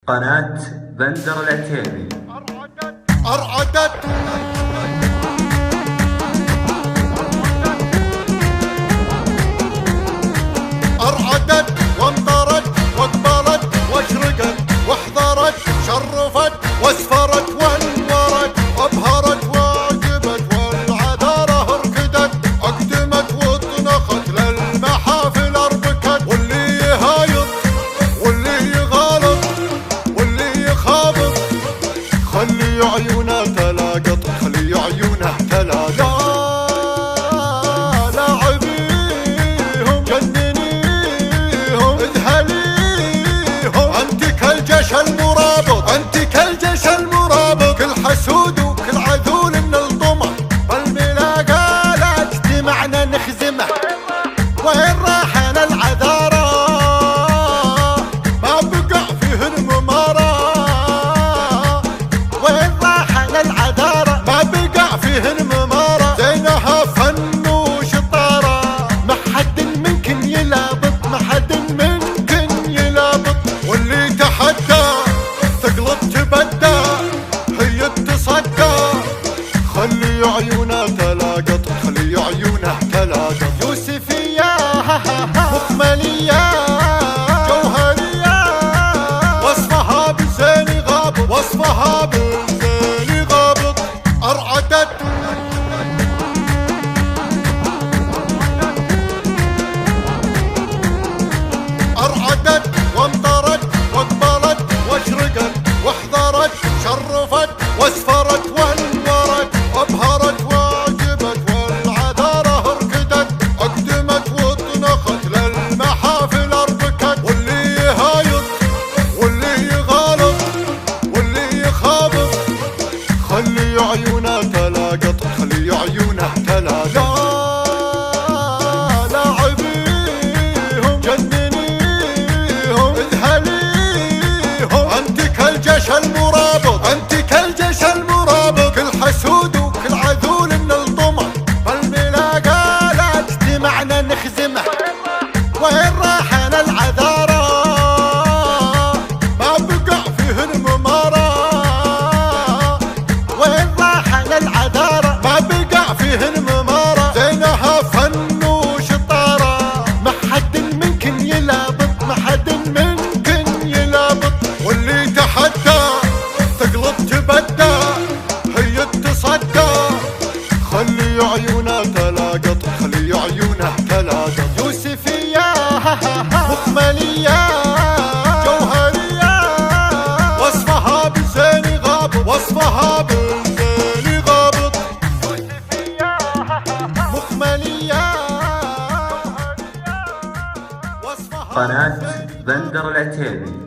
قناة بندر العتيبي. أرعدت أرعدت وانطرت واقبلت واشرقت واحضرت شرفت واسفرت وانورت أبهرت واعجبت والعذارة ركدت أقدمت واطنخت للمحافل أربكت واللي يهايط واللي يغالط واللي يخابط خلي عيونه تلاقط خلي عيونه تلاقط المرابط انت كالجيش المرابط كل حسود وكل عذول من الطمع بالملاقى لا اجتمعنا نخزمه وين راحنا العذارى ما بقع فيه الممارة وين راحنا العذارى ما بقع فيه الممارة زينها فن وشطارة ما حد منكن يلابط ما حد منكن يلابط واللي تحدى تقلب تبدى هي تصدى خلي عيونه تلاقط خلي عيونه تلاقط يوسفية مكملية جوهرية وصفها بالزين غابط وصفها بالزين غابط أرعدت أرعدت وامطرت واقبلت واشرقت واحضرت شرفت واسفرت وانورت أبهرت واعجبت والعذارة ركدت أقدمت واطنخت للمحافل أربكت واللي يهايط واللي يغالط واللي يخابط خلي عيونه تلاقط خلي عيونه تلاقط المرابط انت كالجيش المرابط كل حسود وكل عذول من الطمع بالملاقى لا اجتمعنا نخزمه وين راحنا العذارى ما بقع فيه الممارة وين راحنا العذارى ما بقع فيه الممارة زينها فن وشطارة ما حد منكن يلابط ما حد منكن يلابط واللي تحدى تقلب تبدى هي تصدى خلي عيونه تلاقط خلي عيونه تلاقط يوسفية مكملية جوهرية وصفها بالزين غابط وصفها بالزين غابط يوسفية مكملية قناة بندر العتيبي.